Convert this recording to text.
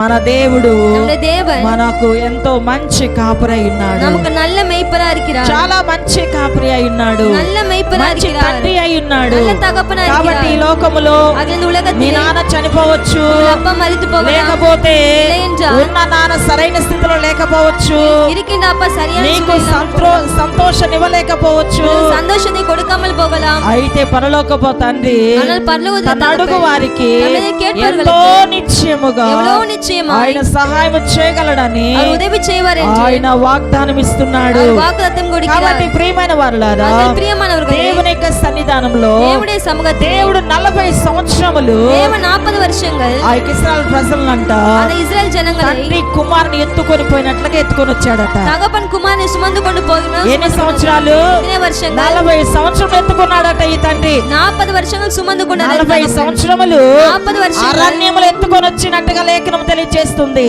మన దేవుడు మనకు ఎంతో మంచి కాపురి అయి ఉన్నాడు. చాలా మంచి కాపురి అయి ఉన్నాడు. మంచి తండ్రి అయి ఉన్నాడు. కాబట్టి ఈ లోకములో మీ నాన్న చనిపోవచ్చు, లేకపోతే ఉన్న నాన్న సరైన స్థితిలో లేకపోవచ్చు, నీకు సంతోషం ఇవ్వలేకపోవచ్చు. అయితే పరలోకపు తండ్రి తన అడుగు వారికి ఎంతో నిశ్చయముగా ఆయన సహాయం చేయగలడని ఆయన వాగ్దానం ఇస్తున్నాడు. కాబట్టి ప్రియమైన వారులారా, దేవుని యొక్క సన్నిధానంలో దేవుడు 40 సంవత్సరములు ఆ ఇశ్రాయేలు ప్రజలంట తండ్రి కుమారుని ఎత్తుకొని పోయినట్లుగా ఎత్తుకొని వచ్చాడట. ఎన్ని సంవత్సరాలు? 40 సంవత్సరం ఎత్తుకున్నాడట ఈ తండ్రి. 40 సంవత్సరములు అరణ్యములు ఎత్తుకొని వచ్చినట్టుగా లేఖనం తెలియజేస్తుంది.